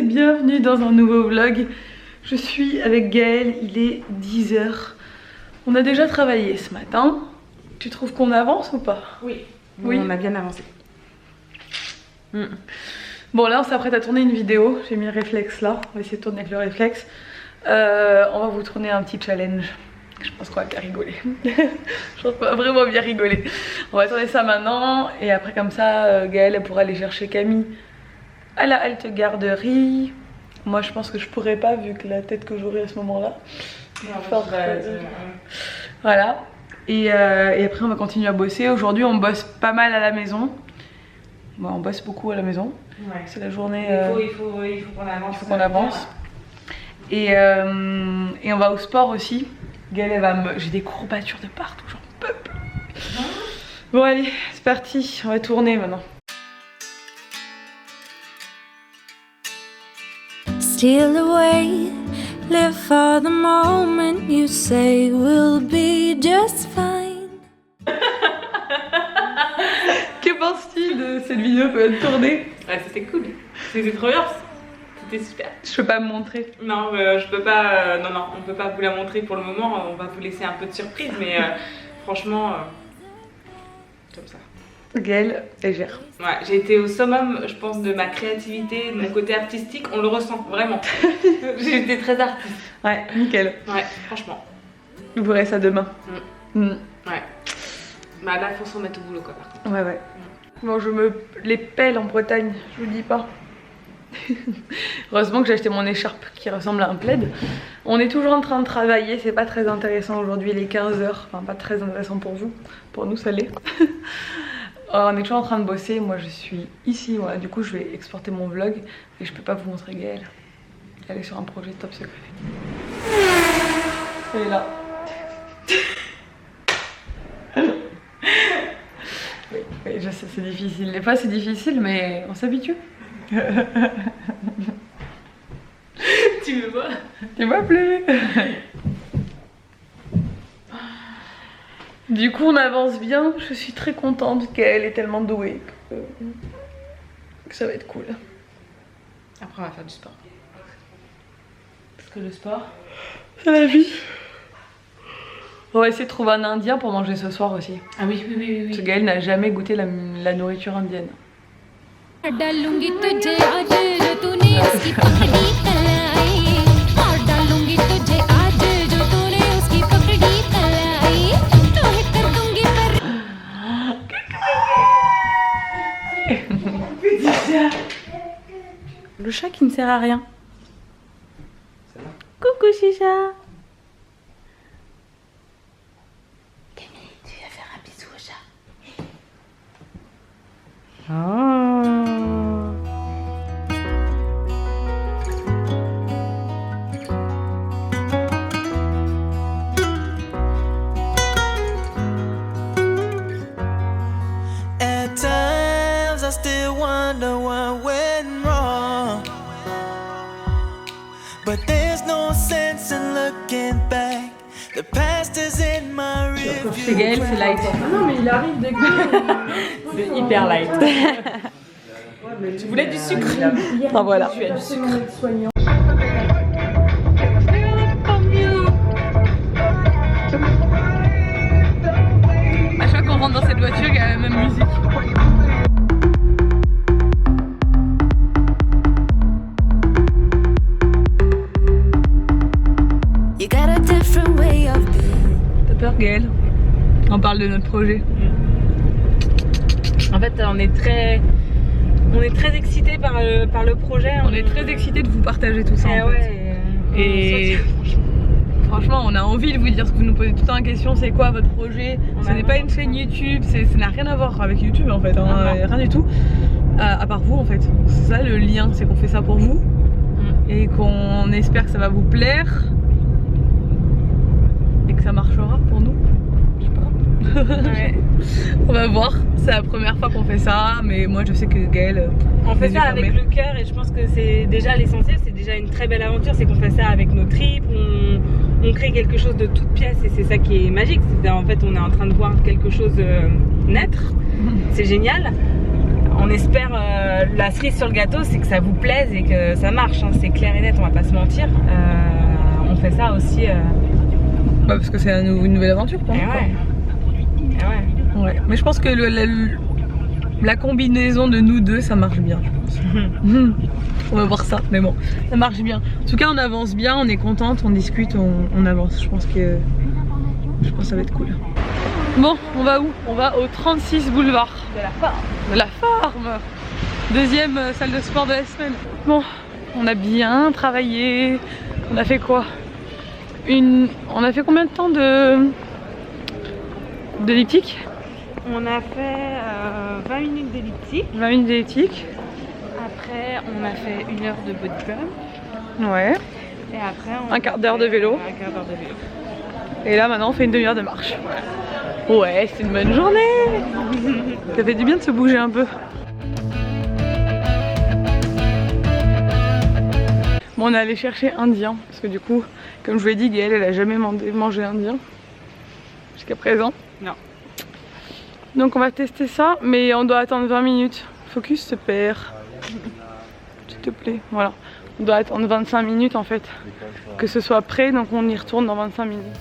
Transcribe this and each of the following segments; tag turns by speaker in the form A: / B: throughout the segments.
A: bienvenue dans un nouveau vlog. Je suis avec Gaëlle, il est 10 h. On a déjà travaillé ce matin. Tu trouves qu'on avance ou pas?
B: Oui.
A: Oui,
B: on a bien avancé.
A: Bon là on s'apprête à tourner une vidéo. J'ai mis le réflexe là, on va essayer de tourner avec le réflexe. On va vous tourner un petit challenge. Je pense qu'on va bien rigoler. Je pense qu'on va vraiment bien rigoler. On va tourner ça maintenant et après comme ça Gaëlle elle pourra aller chercher Camille à la halte garderie. Moi je pense que je pourrais pas vu que la tête que j'aurai à ce moment là. Voilà. Et après on va continuer à bosser. Aujourd'hui on bosse pas mal à la maison. Bon, on bosse beaucoup à la maison.
B: Ouais.
A: C'est la journée.
B: Il faut qu'on avance.
A: Il faut qu'on avance. Et on va au sport aussi. Gaëlle elle va me... J'ai des courbatures de partout, j'en peux plus. Bon allez, c'est parti, on va tourner maintenant.
C: Steal away, live for the moment you say we'll be just fine.
A: Que penses-tu de cette vidéo qu'on vient de tourner?
B: Ouais, c'était cool. C'était trop bien. C'était super.
A: Je peux pas me montrer.
B: Non, je peux pas. Non, on peut pas vous la montrer pour le moment. On va vous laisser un peu de surprise, mais franchement, comme ça.
A: Gaëlle, elle gère.
B: Ouais, j'ai été au summum, je pense, de ma créativité, de mon côté artistique. On le ressent vraiment. J'ai été très artiste.
A: Ouais, nickel.
B: Ouais, franchement.
A: Vous verrez ça demain.
B: Ouais. Bah là, faut se remettre au boulot, quoi, par contre.
A: Ouais. Bon, je me les pèle en Bretagne, je vous dis pas. Heureusement que j'ai acheté mon écharpe qui ressemble à un plaid. On est toujours en train de travailler, c'est pas très intéressant aujourd'hui, il est 15 h. Enfin, pas très intéressant pour vous. Pour nous, ça l'est. On est toujours en train de bosser, moi je suis ici, voilà. Du coup je vais exporter mon vlog et je peux pas vous montrer Gaëlle. Elle est sur un projet top secret. Elle est là. Oui, je sais, c'est difficile. Des fois c'est difficile mais on s'habitue.
B: Tu me vois?
A: Tu vois plus. Du coup on avance bien, je suis très contente qu'elle est tellement douée que ça va être cool.
B: Après on va faire du sport. Parce que le sport,
A: c'est la vie. On va essayer de trouver un indien pour manger ce soir aussi.
B: Ah oui.
A: Parce que Gaëlle n'a jamais goûté la nourriture indienne. Le chat qui ne sert à rien. Coucou Chicha.
C: Camille, tu vas faire un bisou au chat.
D: At times I still wonder what went wrong, but there's no sense in looking back. The past is in my rearview.
A: Chez Gaëlle c'est light.
B: non mais il arrive dès que c'est hyper light. Tu voulais du sucre?
A: Enfin voilà.
B: Tu as du sucre.
A: À chaque fois qu'on rentre dans cette voiture, il y a la même musique.
C: You got a different way of being.
A: T'as peur Gaëlle? On parle de notre projet.
B: En fait, on est très excités par le projet.
A: On est très excités de vous partager tout ça. En fait. Et franchement, on a envie de vous dire ce que vous nous posez tout le temps la question, c'est quoi votre projet? Ce n'est pas une chaîne YouTube, ça n'a rien à voir avec YouTube en fait, hein, rien du tout. À part vous en fait. C'est ça le lien, c'est qu'on fait ça pour vous et qu'on espère que ça va vous plaire et que ça marchera pour nous. Je sais pas.
B: Ouais.
A: On va voir, c'est la première fois qu'on fait ça, mais moi je sais que Gaëlle.
B: On fait ça avec le cœur et je pense que c'est déjà l'essentiel, c'est déjà une très belle aventure, c'est qu'on fait ça avec nos tripes, on crée quelque chose de toute pièce et c'est ça qui est magique. En fait, on est en train de voir quelque chose naître, c'est génial. on espère, la cerise sur le gâteau, c'est que ça vous plaise et que ça marche, hein. C'est clair et net, on va pas se mentir. On fait ça aussi.
A: Bah parce que c'est une nouvelle aventure pour nous. Ouais. Mais je pense que la combinaison de nous deux, ça marche bien, je pense. On va voir ça, mais bon, ça marche bien. En tout cas, on avance bien, on est contente, on discute, on avance. Je pense que ça va être cool. Bon, on va où? On va au 36 boulevard
B: De la farm.
A: de la Farm. Deuxième salle de sport de la semaine. Bon, on a bien travaillé. On a fait quoi? On a fait combien de temps d'elliptique?
B: On a fait 20 minutes d'elliptique.
A: 20 minutes d'elliptique.
B: Après, on a fait 1 heure de body pump.
A: Ouais.
B: Et après,
A: Un quart d'heure de vélo.
B: Un quart d'heure de vélo.
A: Et là maintenant on fait une demi-heure de marche. Ouais, c'est une bonne journée. Ça fait du bien de se bouger un peu. Bon, on est allé chercher indien parce que du coup, comme je vous l'ai dit, Gaëlle elle a jamais mangé indien jusqu'à présent.
B: Non.
A: Donc on va tester ça, mais on doit attendre 20 minutes. Focus se perd. S'il te plaît, voilà. On doit attendre 25 minutes en fait, que ce soit prêt, donc on y retourne dans 25 minutes.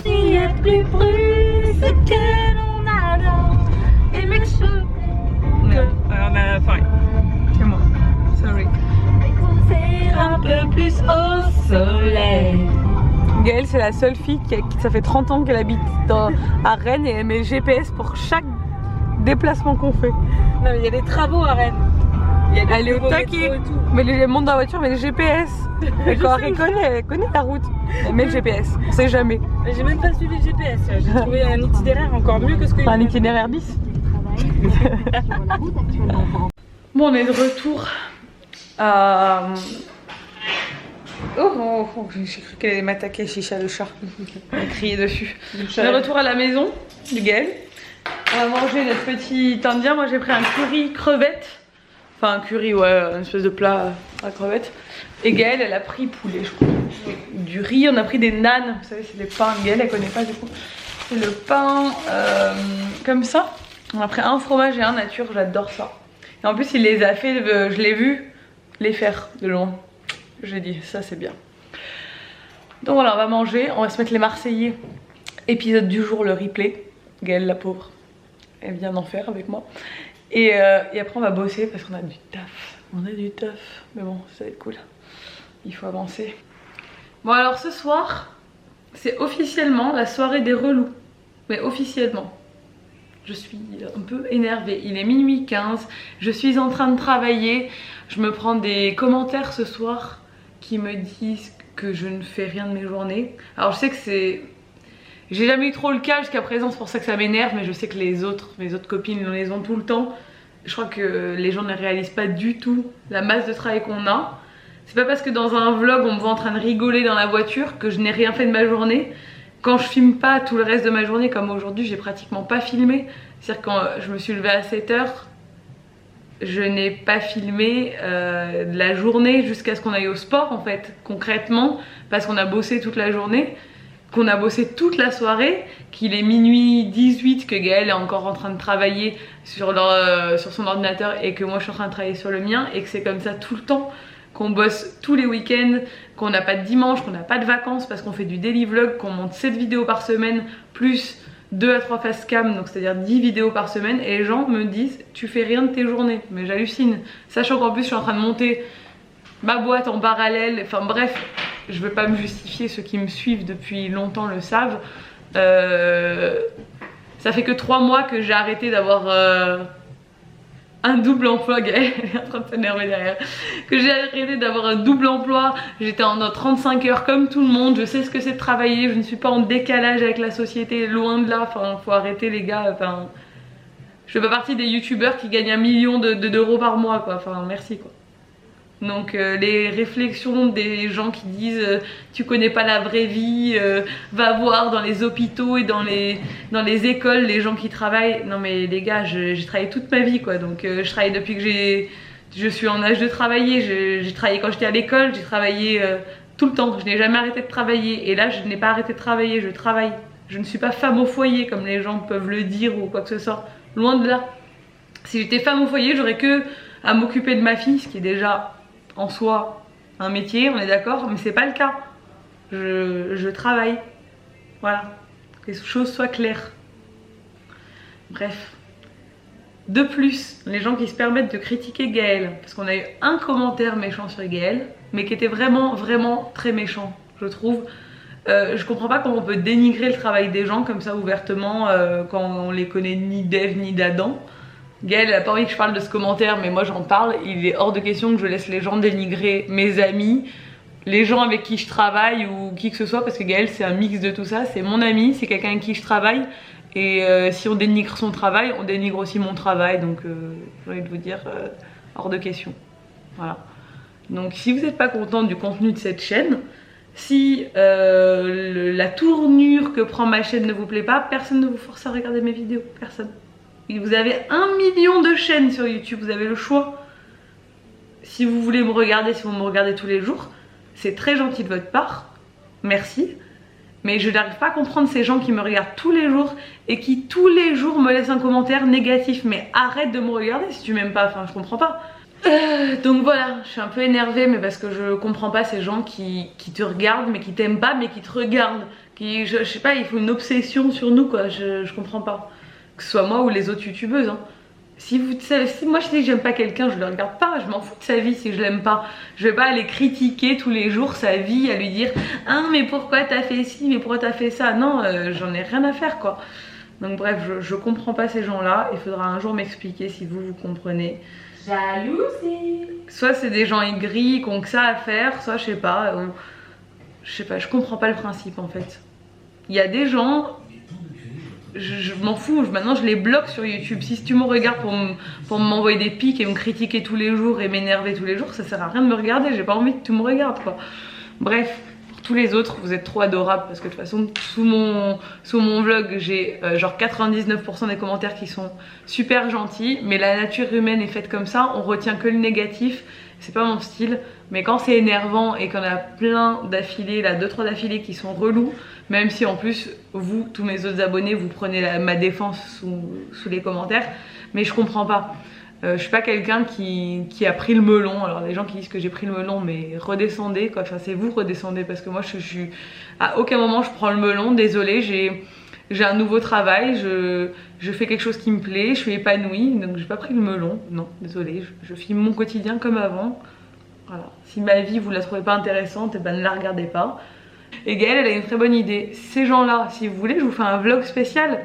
C: Il est plus ce que l'on adore. Et make sure
B: On a faim.
A: C'est moi, sorry.
C: c'est un peu plus au soleil.
A: Gaëlle c'est la seule fille ça fait 30 ans qu'elle habite à Rennes et elle met le GPS pour chaque déplacement qu'on fait.
B: Non, mais il y a des travaux à Rennes.
A: Elle est au taquet. Mais elle monte dans la voiture, mais le GPS. Elle connaît la route. Elle met le GPS, on sait jamais.
B: Mais j'ai même pas suivi le GPS. J'ai trouvé un itinéraire encore mieux que ce que.
A: Un itinéraire bis. Bon, on est de retour à... Oh, j'ai cru qu'elle allait m'attaquer, Chicha le chat. Elle a crié dessus. On est de retour à la maison du Gaëlle. On va manger notre petit indien. Moi j'ai pris un curry crevette. Enfin un curry, ouais, une espèce de plat à crevettes. Et Gaëlle elle a pris poulet, je crois. Du riz, on a pris des nanes. Vous savez, c'est des pains. Gaëlle elle connaît pas du coup. C'est le pain comme ça. On a pris un fromage et un nature, j'adore ça. Et en plus il les a fait, je l'ai vu les faire de loin. J'ai dit, ça c'est bien. Donc voilà, on va manger, on va se mettre les Marseillais. Épisode du jour, le replay. Gaëlle la pauvre, elle vient d'en faire avec moi. Et après on va bosser parce qu'on a du taf. On a du taf, mais bon, ça va être cool. Il faut avancer. Bon alors ce soir, c'est officiellement la soirée des relous. Mais officiellement. Je suis un peu énervée, il est minuit 15, je suis en train de travailler. Je me prends des commentaires ce soir qui me disent que je ne fais rien de mes journées. Alors je sais que c'est... J'ai jamais eu trop le cas jusqu'à présent, c'est pour ça que ça m'énerve, mais je sais que mes autres copines les ont tout le temps. Je crois que les gens ne réalisent pas du tout la masse de travail qu'on a. C'est pas parce que dans un vlog on me voit en train de rigoler dans la voiture que je n'ai rien fait de ma journée. Quand je filme pas tout le reste de ma journée, comme aujourd'hui j'ai pratiquement pas filmé. C'est-à-dire quand je me suis levée à 7 h, je n'ai pas filmé de la journée jusqu'à ce qu'on aille au sport en fait, concrètement, parce qu'on a bossé toute la journée, qu'on a bossé toute la soirée, qu'il est minuit 18, que Gaëlle est encore en train de travailler sur son ordinateur et que moi je suis en train de travailler sur le mien, et que c'est comme ça tout le temps, qu'on bosse tous les week-ends, qu'on n'a pas de dimanche, qu'on n'a pas de vacances parce qu'on fait du daily vlog, qu'on monte 7 vidéos par semaine plus 2 à 3 face cam, donc c'est à dire 10 vidéos par semaine, et les gens me disent tu fais rien de tes journées, mais j'hallucine, sachant qu'en plus je suis en train de monter ma boîte en parallèle, enfin bref, je veux pas me justifier, ceux qui me suivent depuis longtemps le savent. Ça fait que 3 mois que j'ai arrêté d'avoir un double emploi. Gaëlle est en train de s'énerver derrière. Que j'ai arrêté d'avoir un double emploi. J'étais en 35 heures comme tout le monde. Je sais ce que c'est de travailler. Je ne suis pas en décalage avec la société. Loin de là. Enfin, faut arrêter les gars. Enfin, je fais pas partie des youtubeurs qui gagnent 1 million d'euros par mois, quoi. Enfin, merci, quoi. Donc les réflexions des gens qui disent tu connais pas la vraie vie, va voir dans les hôpitaux et dans les écoles les gens qui travaillent. Non mais les gars, j'ai travaillé toute ma vie, quoi. Donc je travaille depuis que je suis en âge de travailler. J'ai travaillé quand j'étais à l'école, j'ai travaillé tout le temps. Je n'ai jamais arrêté de travailler, et là je n'ai pas arrêté de travailler, je travaille. Je ne suis pas femme au foyer comme les gens peuvent le dire ou quoi que ce soit. Loin de là. Si j'étais femme au foyer, j'aurais que à m'occuper de ma fille, ce qui est déjà en soi un métier, on est d'accord, mais c'est pas le cas. Je travaille. Voilà. Que les choses soient claires. Bref. De plus, les gens qui se permettent de critiquer Gaël, parce qu'on a eu un commentaire méchant sur Gaël, mais qui était vraiment, vraiment très méchant, je trouve. Je comprends pas comment on peut dénigrer le travail des gens comme ça ouvertement quand on les connaît ni d'Ève ni d'Adam. Gaël a pas envie que je parle de ce commentaire, mais moi j'en parle. Il est hors de question que je laisse les gens dénigrer mes amis, les gens avec qui je travaille ou qui que ce soit, parce que Gaël c'est un mix de tout ça. C'est mon ami, c'est quelqu'un avec qui je travaille. Et si on dénigre son travail, on dénigre aussi mon travail. Donc j'ai envie de vous dire, hors de question. Voilà. Donc si vous n'êtes pas content du contenu de cette chaîne, si la tournure que prend ma chaîne ne vous plaît pas, personne ne vous force à regarder mes vidéos. Personne. Et vous avez 1 million de chaînes sur YouTube, vous avez le choix. Si vous voulez me regarder, si vous me regardez tous les jours, c'est très gentil de votre part. Merci. Mais je n'arrive pas à comprendre ces gens qui me regardent tous les jours et qui tous les jours me laissent un commentaire négatif. Mais arrête de me regarder si tu m'aimes pas, enfin je comprends pas. Donc voilà, je suis un peu énervée, mais parce que je comprends pas ces gens qui te regardent mais qui t'aiment pas mais qui te regardent. Qui, je sais pas, il faut une obsession sur nous quoi, je comprends pas. Que ce soit moi ou les autres youtubeuses hein. Si moi je dis que j'aime pas quelqu'un, je le regarde pas, je m'en fous de sa vie si je l'aime pas. Je vais pas aller critiquer tous les jours sa vie, à lui dire ah mais pourquoi t'as fait ci, mais pourquoi t'as fait ça. Non, j'en ai rien à faire quoi. Donc bref, je comprends pas ces gens là, il faudra un jour m'expliquer si vous comprenez.
B: Jalousie.
A: Soit c'est des gens aigris qui ont que ça à faire, soit je sais pas, je comprends pas le principe en fait. Il y a des gens, je m'en fous, maintenant je les bloque sur YouTube. Si tu me regardes pour m'envoyer des pics et me critiquer tous les jours et m'énerver tous les jours, ça sert à rien de me regarder, j'ai pas envie que tu me regardes quoi. Bref, pour tous les autres, vous êtes trop adorables parce que de toute façon, sous mon vlog, j'ai genre 99% des commentaires qui sont super gentils, mais la nature humaine est faite comme ça, on retient que le négatif, c'est pas mon style. Mais quand c'est énervant et qu'on a plein d'affilés, là 2-3 d'affilés qui sont relous, même si en plus vous, tous mes autres abonnés, vous prenez ma défense sous les commentaires, mais je comprends pas. Je suis pas quelqu'un qui a pris le melon. Alors les gens qui disent que j'ai pris le melon, mais redescendez quoi, enfin c'est vous redescendez parce que moi je suis à aucun moment je prends le melon, désolée, j'ai un nouveau travail, je fais quelque chose qui me plaît, je suis épanouie, donc j'ai pas pris le melon, non, désolée, je filme mon quotidien comme avant. Voilà. Si ma vie vous la trouvez pas intéressante, et ben ne la regardez pas. Et Gaëlle elle a une très bonne idée. Ces gens là, si vous voulez, je vous fais un vlog spécial.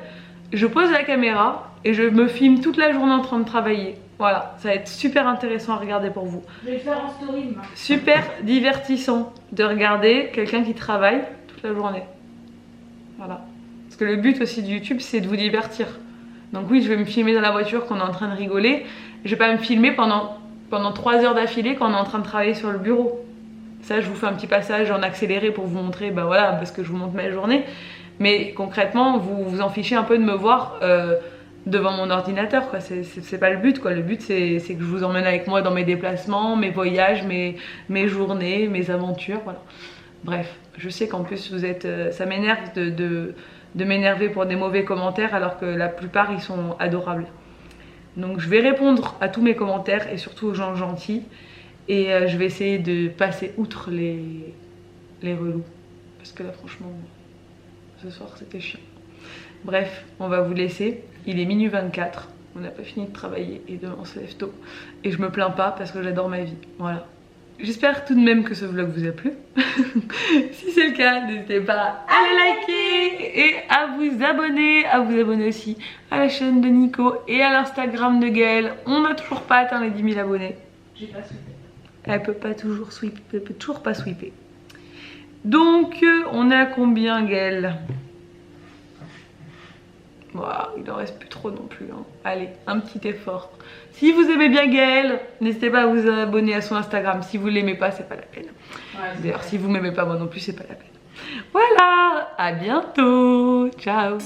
A: Je pose la caméra et je me filme toute la journée en train de travailler. Voilà, ça va être super intéressant à regarder pour vous.
B: Je vais le faire en story demain.
A: Super divertissant de regarder quelqu'un qui travaille toute la journée. Voilà. Parce que le but aussi de YouTube c'est de vous divertir. Donc oui, je vais me filmer dans la voiture quand on est en train de rigoler. Je vais pas me filmer pendant 3 heures d'affilée quand on est en train de travailler sur le bureau. Ça je vous fais un petit passage en accéléré pour vous montrer, bah voilà, parce que je vous montre ma journée. Mais concrètement vous vous en fichez un peu de me voir devant mon ordinateur quoi. C'est pas le but quoi. Le but c'est que je vous emmène avec moi dans mes déplacements, mes voyages, mes journées, mes aventures, voilà. Bref, je sais qu'en plus vous êtes, ça m'énerve de m'énerver pour des mauvais commentaires alors que la plupart ils sont adorables. Donc je vais répondre à tous mes commentaires et surtout aux gens gentils. Et je vais essayer de passer outre les relous. Parce que là franchement, ce soir c'était chiant. Bref, on va vous laisser. Il est minuit 24. On n'a pas fini de travailler et demain on se lève tôt. Et je me plains pas parce que j'adore ma vie. Voilà. J'espère tout de même que ce vlog vous a plu. Si c'est le cas, n'hésitez pas à le liker et à vous abonner aussi à la chaîne de Nico et à l'Instagram de Gaëlle. On n'a toujours pas atteint les 10 000 abonnés.
B: J'ai pas sweepé.
A: Elle peut toujours pas sweeper. Donc on est à combien Gaëlle? Wow, il en reste plus trop non plus hein. Allez, un petit effort. Si vous aimez bien Gaëlle, n'hésitez pas à vous abonner à son Instagram. Si vous l'aimez pas, c'est pas la peine. Ouais, d'ailleurs, si vous m'aimez pas moi non plus, c'est pas la peine. Voilà, à bientôt. Ciao.